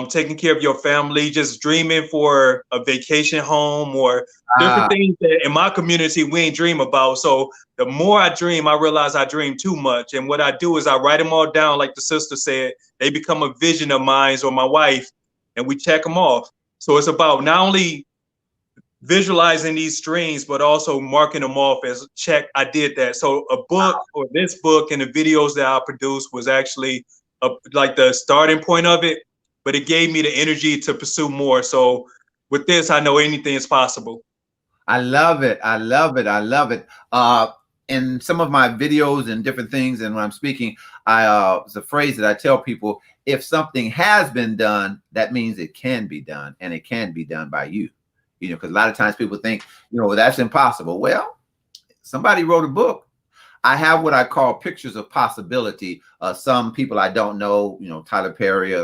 taking care of your family, just dreaming for a vacation home or different things that in my community we ain't dream about. So the more I dream, I realize I dream too much. And what I do is I write them all down, like the sister said. They become a vision of mine or my wife, and we check them off. So it's about not only visualizing these streams, but also marking them off as check. I did that. So a book or this book and the videos that I produced was actually like the starting point of it, but it gave me the energy to pursue more. So with this, I know anything is possible. I love it. I love it. I love it. In some of my videos and different things, and when I'm speaking, it's a phrase that I tell people: if something has been done, that means it can be done, and it can be done by you. You know, because a lot of times people think, you know, that's impossible. Well, somebody wrote a book. I have what I call pictures of possibility. Some people I don't know, you know, Tyler Perry,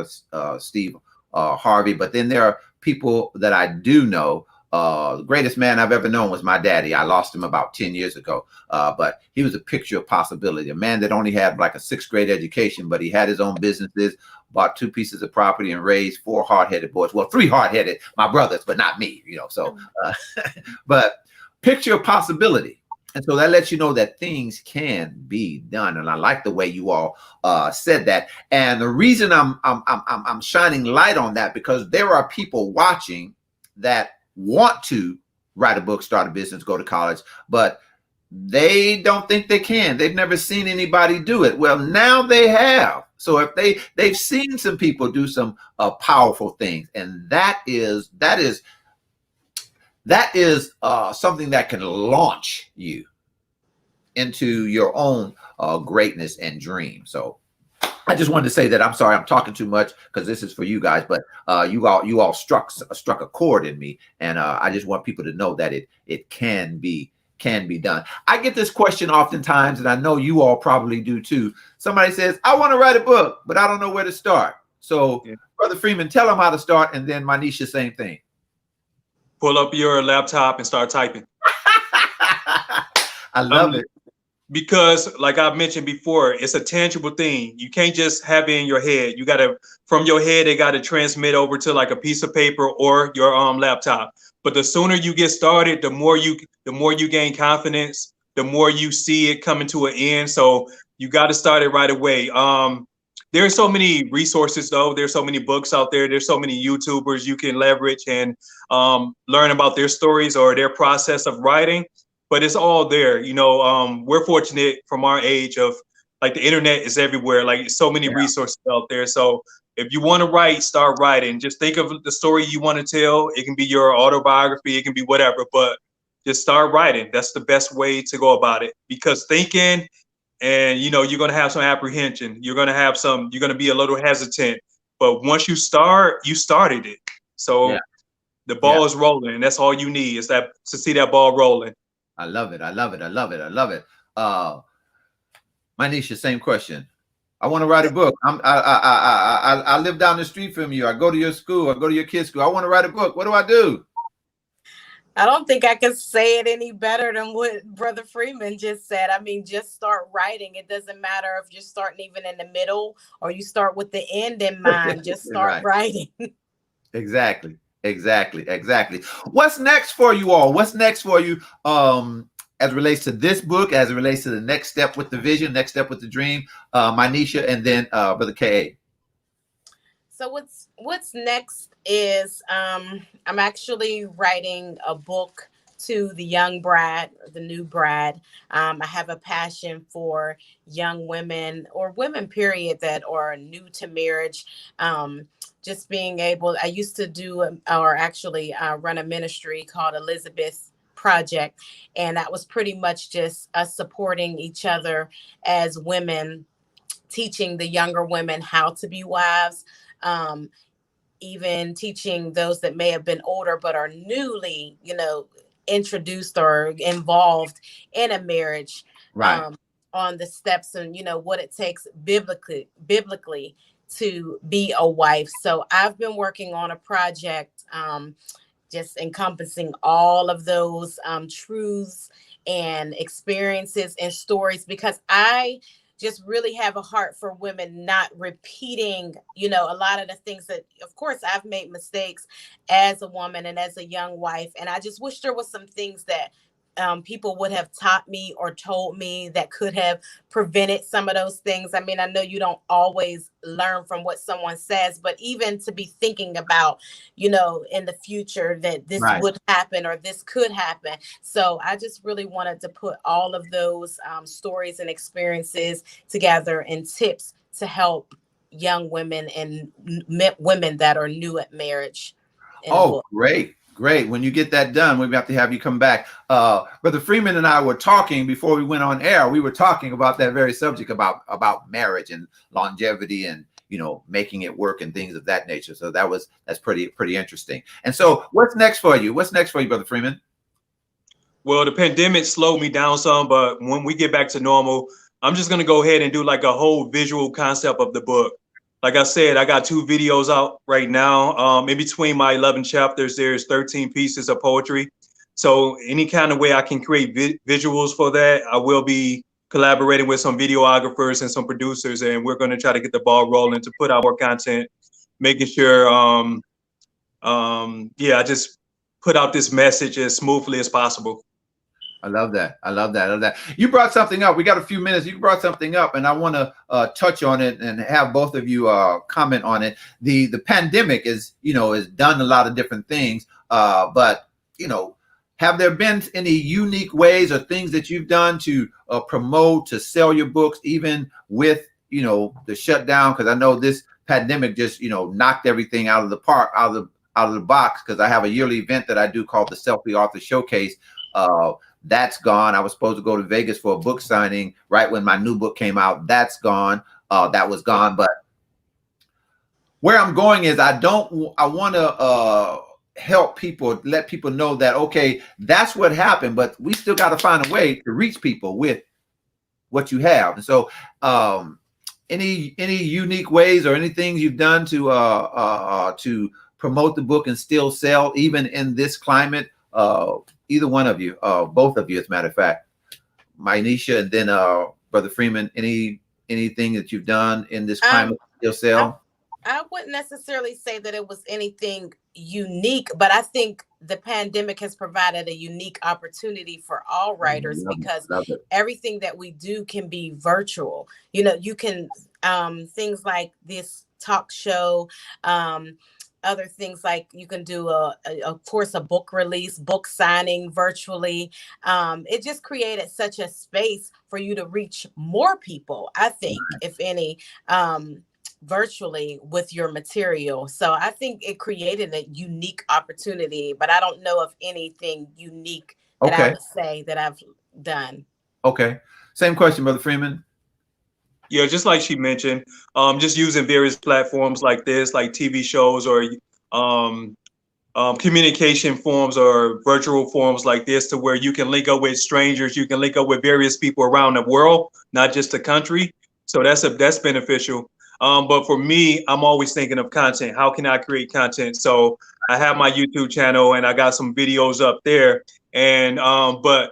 Steve Harvey, but then there are people that I do know. The greatest man I've ever known was my daddy. I lost him about 10 years ago, but he was a picture of possibility. A man that only had like a 6th grade education, but he had his own businesses, bought 2 pieces of property, and raised 4 hard-headed boys. Well, 3 hard-headed, my brothers, but not me, you know. So, but picture of possibility. And so that lets you know that things can be done. And I like the way you all said that. And the reason I'm shining light on that, because there are people watching that want to write a book, start a business, go to college, but they don't think they can. They've never seen anybody do it. Well, now they have. So if they've seen some people do some powerful things, and that is something that can launch you into your own greatness and dream. So I just wanted to say that. I'm sorry, I'm talking too much because this is for you guys, but you all struck a chord in me, and I just want people to know that it can be done. I get this question oftentimes, and I know you all probably do too. Somebody says, I want to write a book, but I don't know where to start. So Brother Freeman, tell them how to start, and then Manisha, same thing. Pull up your laptop and start typing. I love it. Because like I mentioned before, it's a tangible thing. You can't just have it in your head. You gotta, from your head, they gotta transmit over to like a piece of paper or your laptop. But the sooner you get started, the more you gain confidence, the more you see it coming to an end. So you got to start it right away. There are so many resources though. There's so many books out there. There's so many YouTubers you can leverage and learn about their stories or their process of writing. But it's all there. You know, we're fortunate from our age of like the internet is everywhere. Like so many resources out there. So if you want to write, start writing. Just think of the story you want to tell. It can be your autobiography. It can be whatever, but just start writing. That's the best way to go about it, because thinking and, you know, you're going to have some apprehension. You're going to be a little hesitant, but once you start, you started it. So the ball is rolling, and that's all you need is to see that ball rolling. I love it. I love it. I love it. I love it. Manisha, same question. I want to write a book. I live down the street from you. I go to your school. I go to your kids' school. I want to write a book. What do I do? I don't think I can say it any better than what Brother Freeman just said. I mean, just start writing. It doesn't matter if you're starting even in the middle or you start with the end in mind. Just start writing. Exactly. What's next for you all? What's next for you as it relates to this book, as it relates to the next step with the vision, next step with the dream? Manisha, and then Brother K.A. So what's next is I'm actually writing a book to the young bride, the new bride. I have a passion for young women or women, period, that are new to marriage. Just being able, I used to do or actually run a ministry called Elizabeth Project. And that was pretty much just us supporting each other as women, teaching the younger women how to be wives, even teaching those that may have been older but are newly, introduced or involved in a marriage, on the steps and, what it takes biblically to be a wife. So I've been working on a project just encompassing all of those truths and experiences and stories, because I just really have a heart for women not repeating, a lot of the things that, of course, I've made mistakes as a woman and as a young wife. And I just wish there was some things that people would have taught me or told me that could have prevented some of those things. I mean, I know you don't always learn from what someone says, but even to be thinking about, you know, in the future that this would happen or this could happen. So I just really wanted to put all of those stories and experiences together and tips to help young women and women that are new at marriage. Oh, great. Great. When you get that done, we'll have to have you come back. Brother Freeman and I were talking before we went on air. We were talking about that very subject about marriage and longevity and, you know, making it work and things of that nature. So that's pretty interesting. And so what's next for you? What's next for you, Brother Freeman? Well, the pandemic slowed me down some, but when we get back to normal, I'm just going to go ahead and do like a whole visual concept of the book. Like I said, I got 2 videos out right now. In between my 11 chapters, there's 13 pieces of poetry. So any kind of way I can create visuals for that, I will be collaborating with some videographers and some producers, and we're going to try to get the ball rolling to put out more content, making sure, I just put out this message as smoothly as possible. I love that. I love that. I love that. You brought something up. We got a few minutes. You brought something up, and I want to touch on it and have both of you comment on it. The pandemic is done a lot of different things, but have there been any unique ways or things that you've done to promote, to sell your books, even with the shutdown? Because I know this pandemic just knocked everything out of the park, out of the box. Because I have a yearly event that I do called the Selfie Author Showcase. That's gone. I was supposed to go to Vegas for a book signing right when my new book came out. That's gone. That was gone. But where I'm going is I want to help people, let people know that, okay, that's what happened, but we still got to find a way to reach people with what you have. And so any unique ways or anything you've done to promote the book and still sell even in this climate? Either one of you, both of you, as a matter of fact, Mynisha and then Brother Freeman, anything that you've done in this climate still sell? I wouldn't necessarily say that it was anything unique, but I think the pandemic has provided a unique opportunity for all writers because everything that we do can be virtual. You can things like this talk show, other things like you can do of course a book release, book signing virtually. It just created such a space for you to reach more people, I think, if any, virtually with your material. So I think it created a unique opportunity, but I don't know of anything unique that I would say that I've done. Okay. Same question, Brother Freeman. Yeah, just like she mentioned, just using various platforms like this, like TV shows or communication forms or virtual forms like this, to where you can link up with strangers, you can link up with various people around the world, not just the country. So that's beneficial. But for me, I'm always thinking of content. How can I create content? So I have my YouTube channel and I got some videos up there. And but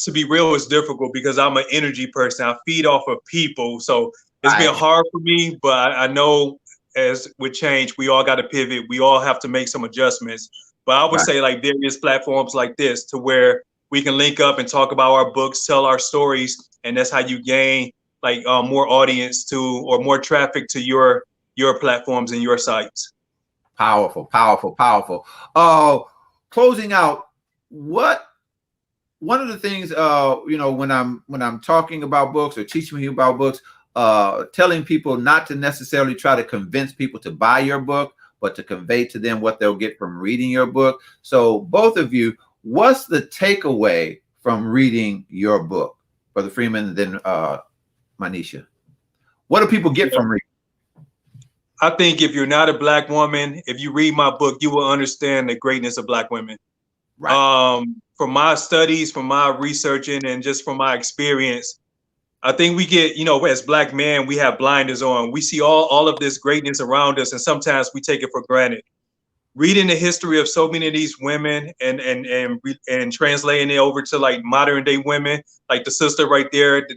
to be real, it's difficult because I'm an energy person. I feed off of people. So it's been hard for me, but I know as with change, we all got to pivot. We all have to make some adjustments. But I would say like various platforms like this, to where we can link up and talk about our books, tell our stories. And that's how you gain like more audience or more traffic to your platforms and your sites. Powerful, powerful, powerful. Closing out, one of the things, when I'm talking about books or teaching you about books, telling people not to necessarily try to convince people to buy your book, but to convey to them what they'll get from reading your book. So both of you, what's the takeaway from reading your book? Brother Freeman, and then Mynisha. What do people get from reading? I think if you're not a Black woman, if you read my book, you will understand the greatness of Black women. Right. From my studies, from my researching, and just from my experience, I think we get, as Black men, we have blinders on. We see all of this greatness around us, and sometimes we take it for granted. Reading the history of so many of these women and translating it over to like modern day women, like the sister right there,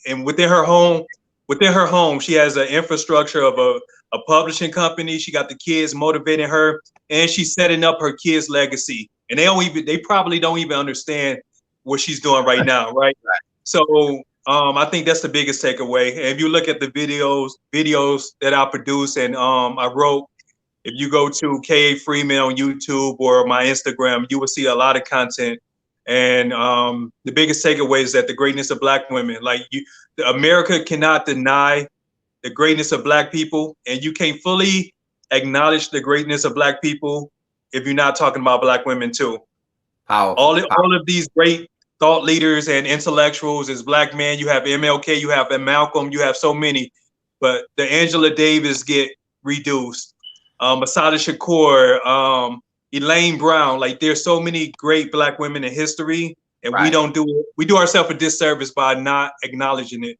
and within her home, she has an infrastructure of a publishing company. She got the kids motivating her, and she's setting up her kids' legacy. And they probably don't even understand what she's doing right now, right? So I think that's the biggest takeaway. And if you look at the videos that I produce and I wrote, if you go to K.A. Freeman on YouTube or my Instagram, you will see a lot of content. And the biggest takeaway is that the greatness of Black women, America cannot deny the greatness of Black people, and you can't fully acknowledge the greatness of Black people if you're not talking about Black women too. All of these great thought leaders and intellectuals is Black men. You have MLK, you have Malcolm, you have so many, but the Angela Davis get reduced. Assata Shakur, Elaine Brown, like there's so many great Black women in history, and we do ourselves a disservice by not acknowledging it.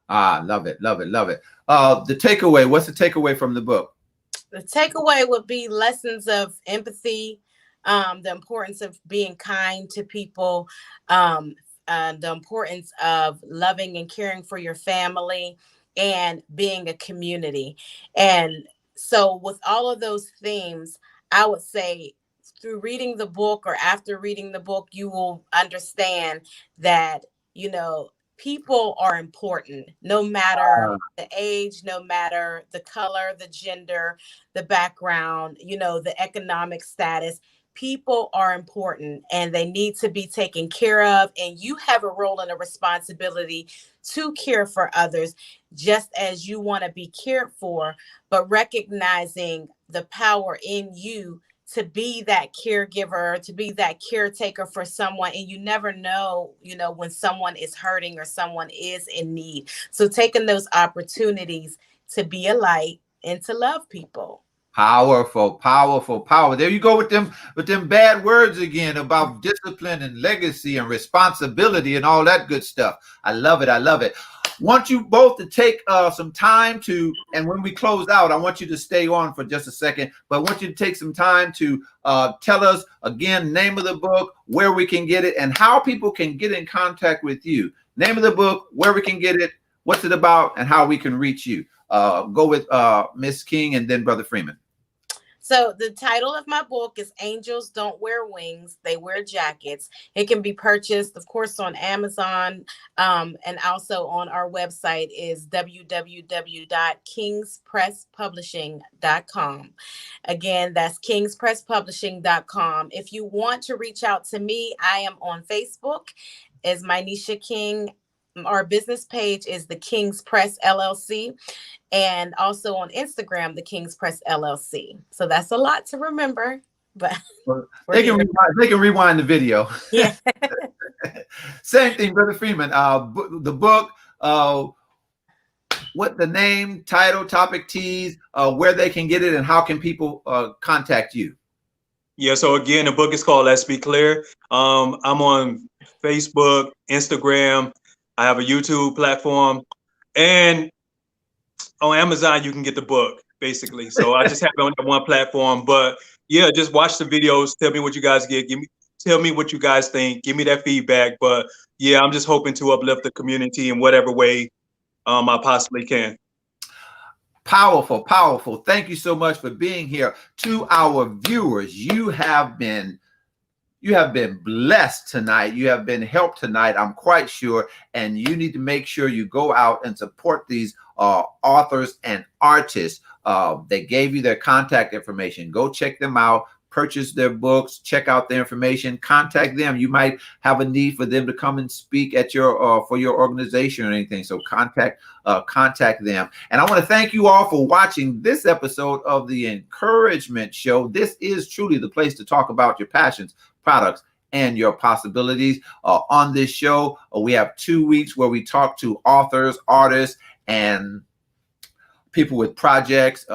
Love it. The takeaway, what's the takeaway from the book? The takeaway would be lessons of empathy, the importance of being kind to people, the importance of loving and caring for your family, and being a community. And so with all of those themes, I would say through reading the book or after reading the book, you will understand that, you know, people are important, no matter the age, no matter the color, the gender, the background, you know, the economic status. People are important and they need to be taken care of. And you have a role and a responsibility to care for others, just as you want to be cared for, but recognizing the power in you to be that caregiver, to be that caretaker for someone. And you never know, you know, when someone is hurting or someone is in need. So taking those opportunities to be a light and to love people. Powerful. There you go with them bad words again about discipline and legacy and responsibility and all that good stuff. I love it. Want you both to take some time to, and when we close out, I want you to stay on for just a second, but I want you to take some time to tell us again, name of the book, where we can get it, and how people can get in contact with you. Name of the book, where we can get it, what's it about, and how we can reach you. Go with Miss King and then Brother Freeman. So the title of my book is Angels Don't Wear Wings, They Wear Jackets. It can be purchased, of course, on Amazon, and also on our website is www.kingspresspublishing.com. Again, that's kingspresspublishing.com. If you want to reach out to me, I am on Facebook as Mynisha King. Our business page is the King's Press LLC, and also on Instagram, the King's Press LLC. So that's a lot to remember, but they can rewind the video. Yeah. Same thing, Brother Freeman. The book, what the name, title, topic, tease, where they can get it, and how can people contact you? Yeah. So again, the book is called Let's Be Clear. I'm on Facebook, Instagram. I have a YouTube platform, and on Amazon, you can get the book, basically. So I just have it on that one platform. But yeah, just watch the videos. Tell me what you guys get. Tell me what you guys think. Give me that feedback. But yeah, I'm just hoping to uplift the community in whatever way I possibly can. Powerful. Thank you so much for being here. To our viewers, you have been blessed tonight. You have been helped tonight, I'm quite sure. And you need to make sure you go out and support these authors and artists. They gave you their contact information. Go check them out, purchase their books, check out their information, contact them. You might have a need for them to come and speak at your for your organization or anything. So contact them. And I want to thank you all for watching this episode of the Encouragement Show. This is truly the place to talk about your passions, products, and your possibilities. On this show, we have 2 weeks where we talk to authors, artists, and people with projects,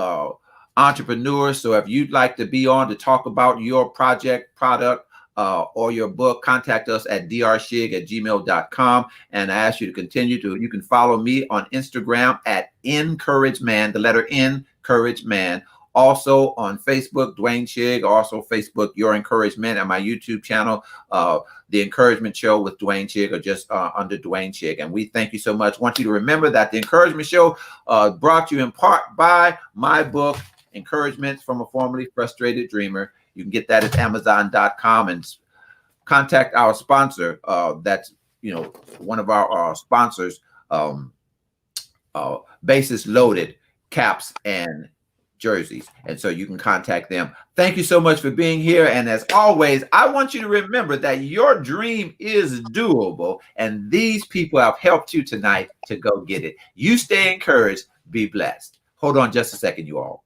entrepreneurs. So if you'd like to be on to talk about your project, product, or your book, contact us at drshigg@gmail.com. And I ask you to continue to, you can follow me on Instagram at EncourageMan, the letter N, EncourageMan. Also on Facebook, Dwayne Shigg. Also Facebook, Your Encouragement, and my YouTube channel, The Encouragement Show with Dwayne Shigg, or just under Dwayne Shigg. And we thank you so much. Want you to remember that the Encouragement Show brought you in part by my book, Encouragement from a Formerly Frustrated Dreamer. You can get that at Amazon.com and contact our sponsor. That's, one of our sponsors, Bases Loaded caps and jerseys. And so you can contact them. Thank you so much for being here. And as always, I want you to remember that your dream is doable. And these people have helped you tonight to go get it. You stay encouraged. Be blessed. Hold on just a second, you all.